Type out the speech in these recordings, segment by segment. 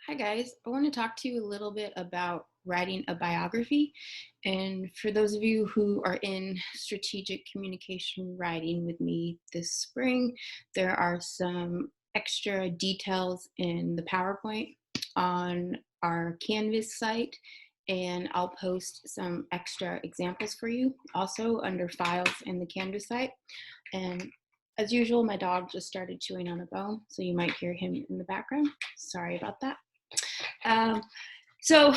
Hi guys, I want to talk to you a little bit about writing a biography. And for those of you who are in strategic communication writing with me this spring, there are some extra details in the PowerPoint on our Canvas site, and I'll post some extra examples for you also under files in the Canvas site. And as usual, my dog just started chewing on a bone, so you might hear him in the background. Sorry about that. Um, so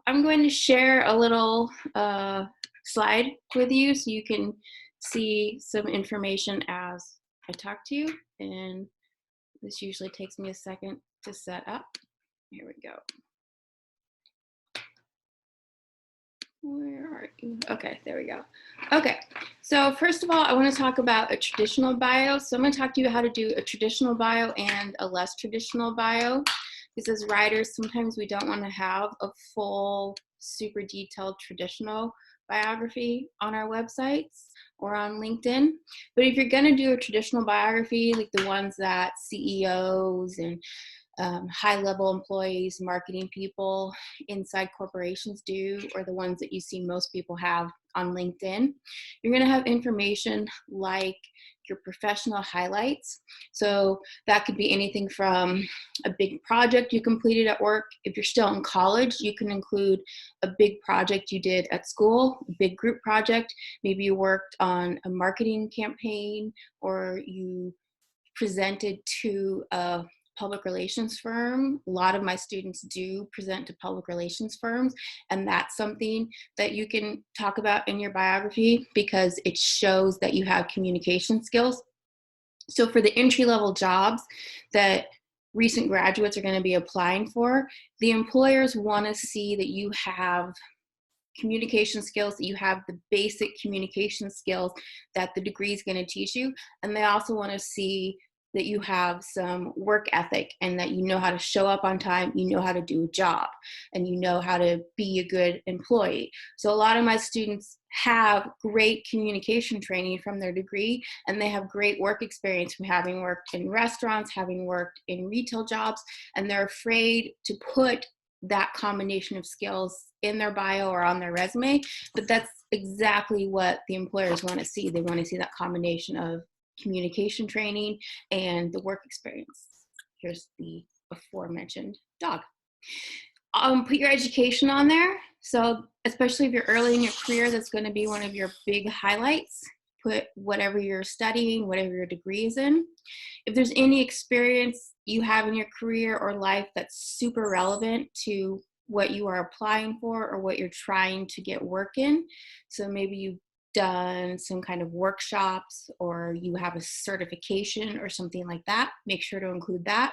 I'm going to share a little slide with you so you can see some information as I talk to you. And this usually takes me a second to set up. Here we go. Where are you? Okay, there we go. Okay, so first of all, I want to talk about a traditional bio. So I'm going to talk to you how to do a traditional bio and a less traditional bio. Because as writers, sometimes we don't want to have a full, super detailed traditional biography on our websites or on LinkedIn. But if you're going to do a traditional biography, like the ones that CEOs and high-level employees, marketing people inside corporations do, or the ones that you see most people have on LinkedIn, you're going to have information like your professional highlights. So that could be anything from a big project you completed at work. If you're still in college, you can include a big project you did at school, a big group project. Maybe you worked on a marketing campaign, or you presented to a public relations firm. A lot of my students do present to public relations firms, and that's something that you can talk about in your biography because it shows that you have communication skills. So for the entry-level jobs that recent graduates are going to be applying for, the employers want to see that you have communication skills, that you have the basic communication skills that the degree is going to teach you. And they also want to see that you have some work ethic and that you know how to show up on time, you know how to do a job, and you know how to be a good employee. So a lot of my students have great communication training from their degree, and they have great work experience from having worked in restaurants, having worked in retail jobs, and they're afraid to put that combination of skills in their bio or on their resume, but that's exactly what the employers want to see. They want to see that combination of communication training and the work experience. Here's the aforementioned dog. Put your education on there. So especially if you're early in your career, that's going to be one of your big highlights. Put whatever you're studying, whatever your degree is in. If there's any experience you have in your career or life that's super relevant to what you are applying for or what you're trying to get work in. So maybe you've done some kind of workshops or you have a certification or something like that, make sure to include that.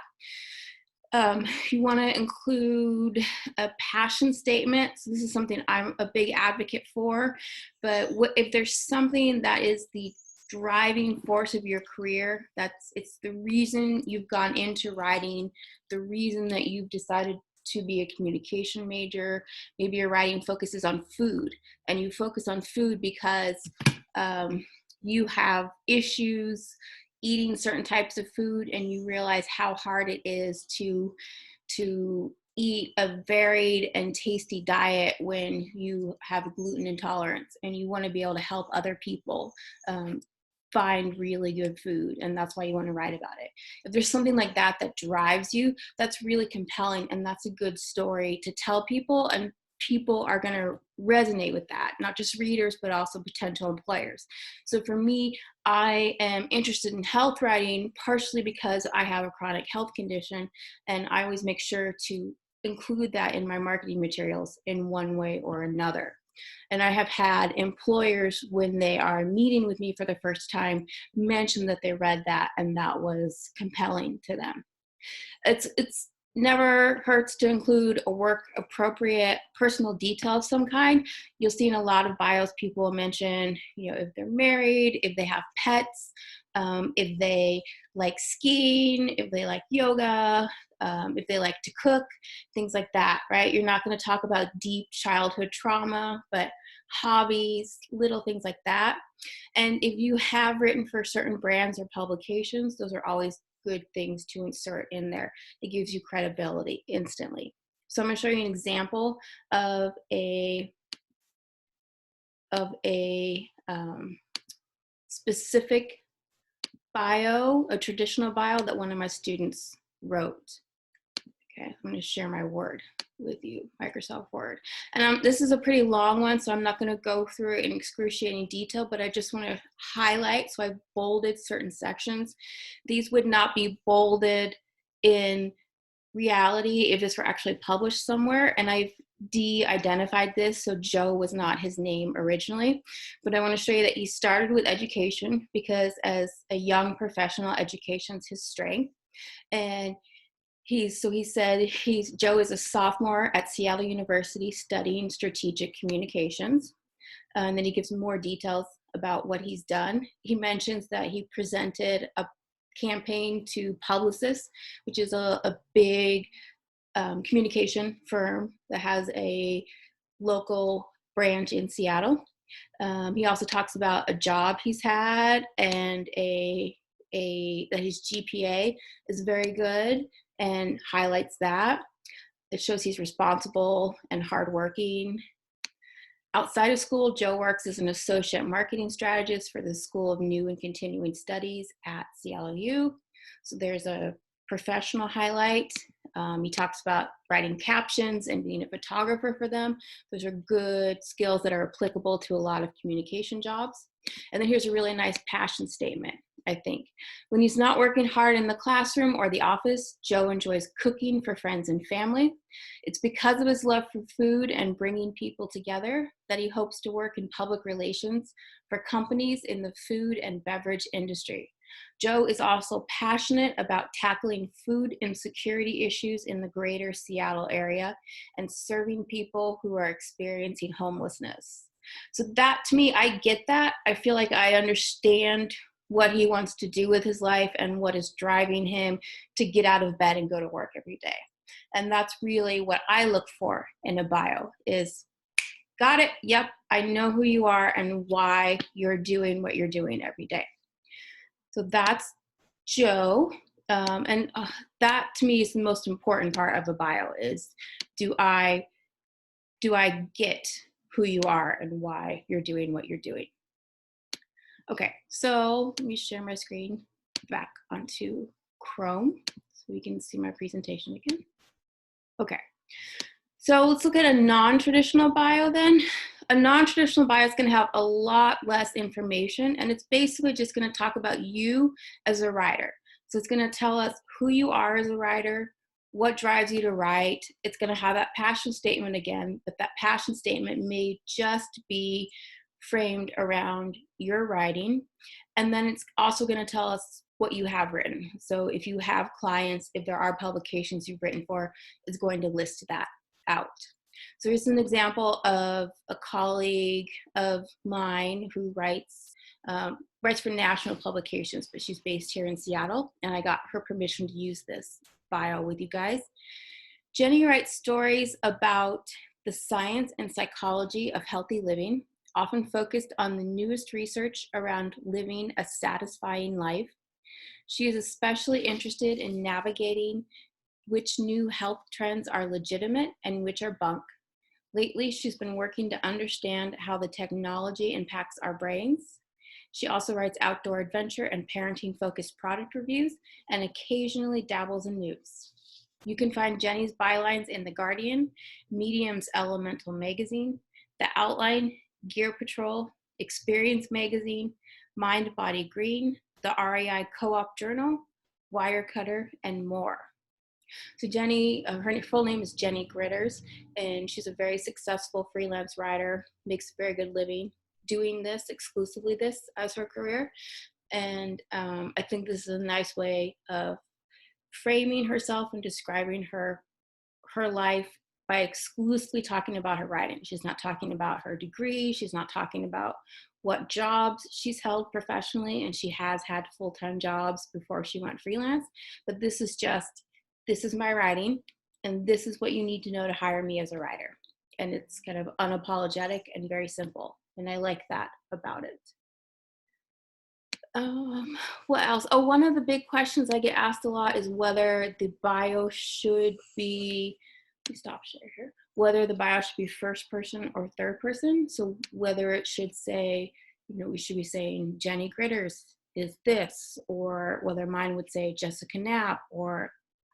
You want to include a passion statement. So this is something I'm a big advocate for, but if there's something that is the driving force of your career, it's the reason you've gone into writing, the reason that you've decided to be a communication major. Maybe your writing focuses on food, and you focus on food because you have issues eating certain types of food, and you realize how hard it is to eat a varied and tasty diet when you have gluten intolerance, and you want to be able to help other people find really good food, and that's why you want to write about it. If there's something like that that drives you, that's really compelling, and that's a good story to tell people, and people are going to resonate with that, not just readers, but also potential employers. So for me, I am interested in health writing partially because I have a chronic health condition, and I always make sure to include that in my marketing materials in one way or another. And I have had employers, when they are meeting with me for the first time, mention that they read that and that was compelling to them. It's never hurts to include a work appropriate personal detail of some kind. You'll see in a lot of bios people mention, if they're married, if they have pets, if they like skiing, if they like yoga, if they like to cook, things like that, right? You're not going to talk about deep childhood trauma, but hobbies, little things like that. And if you have written for certain brands or publications, those are always good things to insert in there. It gives you credibility instantly. So I'm going to show you an example of a specific bio, a traditional bio that one of my students wrote. Okay, I'm going to share my Word with you, Microsoft Word. And this is a pretty long one, so I'm not going to go through it in excruciating detail, but I just want to highlight, so I bolded certain sections. These would not be bolded in reality if this were actually published somewhere, and I've de-identified this, so Joe was not his name originally. But I want to show you that he started with education because as a young professional, education's his strength. And he said Joe is a sophomore at Seattle University studying strategic communications. And then he gives more details about what he's done. He mentions that he presented a campaign to Publicis, which is a big communication firm that has a local branch in Seattle. He also talks about a job he's had and that his GPA is very good and highlights that. It shows he's responsible and hardworking. Outside of school, Joe works as an associate marketing strategist for the School of New and Continuing Studies at CLU. So there's a professional highlight. He talks about writing captions and being a photographer for them. Those are good skills that are applicable to a lot of communication jobs. And then here's a really nice passion statement, I think. When he's not working hard in the classroom or the office, Joe enjoys cooking for friends and family. It's because of his love for food and bringing people together that he hopes to work in public relations for companies in the food and beverage industry. Joe is also passionate about tackling food insecurity issues in the greater Seattle area and serving people who are experiencing homelessness. So that, to me, I get that. I feel like I understand what he wants to do with his life and what is driving him to get out of bed and go to work every day. And that's really what I look for in a bio is, got it, yep, I know who you are and why you're doing what you're doing every day. So that's Joe. And that to me is the most important part of a bio is, do I get who you are and why you're doing what you're doing? Okay, so let me share my screen back onto Chrome so we can see my presentation again. Okay, so let's look at a non-traditional bio then. A non-traditional bio is going to have a lot less information, and it's basically just going to talk about you as a writer. So it's going to tell us who you are as a writer, what drives you to write. It's going to have that passion statement again, but that passion statement may just be framed around your writing. And then it's also going to tell us what you have written. So if you have clients, if there are publications you've written for, it's going to list that out. So here's an example of a colleague of mine who writes for national publications, but she's based here in Seattle, and I got her permission to use this bio with you guys. Jenny writes stories about the science and psychology of healthy living, often focused on the newest research around living a satisfying life. She is especially interested in navigating which new health trends are legitimate and which are bunk. Lately, she's been working to understand how the technology impacts our brains. She also writes outdoor adventure and parenting-focused product reviews and occasionally dabbles in news. You can find Jenny's bylines in The Guardian, Medium's Elemental Magazine, The Outline, Gear Patrol, Experience Magazine, Mind Body Green, the REI Co-op Journal, Wirecutter, and more. So Jenny, her full name is Jenny Gritters, and she's a very successful freelance writer, makes a very good living doing this, exclusively this as her career. And I think this is a nice way of framing herself and describing her life by exclusively talking about her writing. She's not talking about her degree. She's not talking about what jobs she's held professionally, and she has had full-time jobs before she went freelance. But this is just, this is my writing, and this is what you need to know to hire me as a writer. And it's kind of unapologetic and very simple. And I like that about it. What else? Oh, one of the big questions I get asked a lot is whether the bio should be, let me stop share here, whether the bio should be first person or third person. So whether it should say, you know, we should be saying Jenny Gritters is this, or whether mine would say Jessica Knapp, or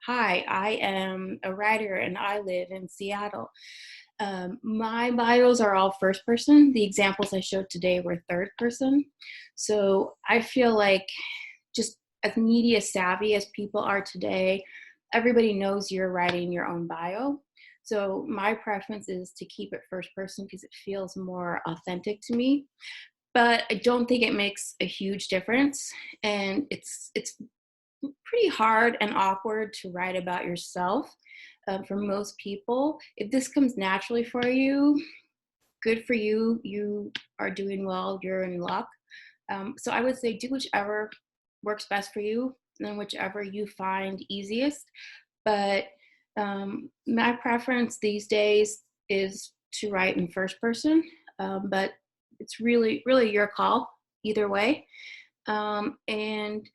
hi, I am a writer and I live in Seattle. My bios are all first person. The examples I showed today were third person. So I feel like, just as media savvy as people are today, everybody knows you're writing your own bio. So my preference is to keep it first person because it feels more authentic to me. But I don't think it makes a huge difference. And it's pretty hard and awkward to write about yourself. For most people, if this comes naturally for you, good for you. You are doing well. You're in luck. So I would say do whichever works best for you, and then whichever you find easiest. But my preference these days is to write in first person, but it's really, really your call either way. And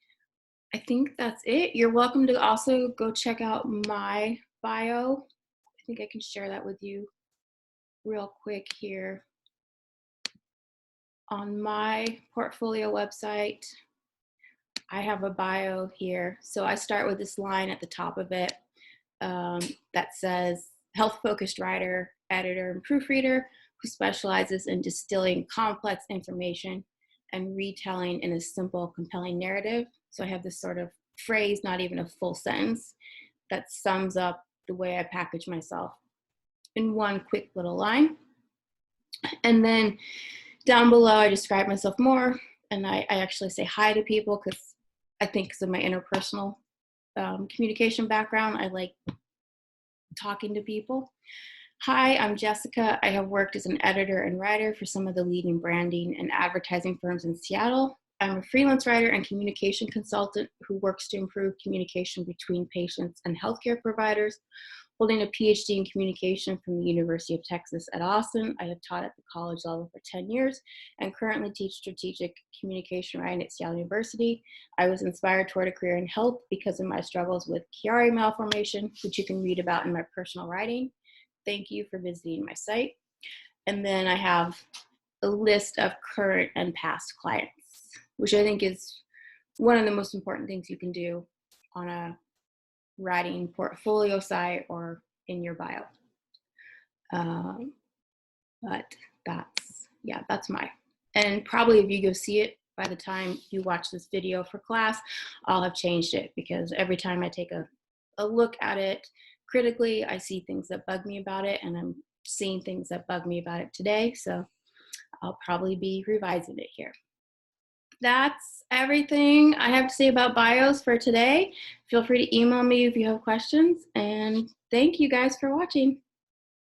I think that's it. You're welcome to also go check out my bio. I think I can share that with you real quick here. On my portfolio website, I have a bio here. So I start with this line at the top of it that says, health-focused writer, editor, and proofreader who specializes in distilling complex information and retelling in a simple, compelling narrative. So I have this sort of phrase, not even a full sentence, that sums up the way I package myself in one quick little line. And then down below, I describe myself more, and I actually say hi to people because I think because of my interpersonal communication background, I like talking to people. Hi, I'm Jessica. I have worked as an editor and writer for some of the leading branding and advertising firms in Seattle. I'm a freelance writer and communication consultant who works to improve communication between patients and healthcare providers. Holding a PhD in communication from the University of Texas at Austin, I have taught at the college level for 10 years and currently teach strategic communication writing at Seattle University. I was inspired toward a career in health because of my struggles with Chiari malformation, which you can read about in my personal writing. Thank you for visiting my site. And then I have a list of current and past clients, which I think is one of the most important things you can do on a writing portfolio site or in your bio. But that's my, and probably if you go see it by the time you watch this video for class, I'll have changed it because every time I take a look at it critically, I see things that bug me about it, and I'm seeing things that bug me about it today. So I'll probably be revising it here. That's everything I have to say about bios for today. Feel free to email me if you have questions, and thank you guys for watching.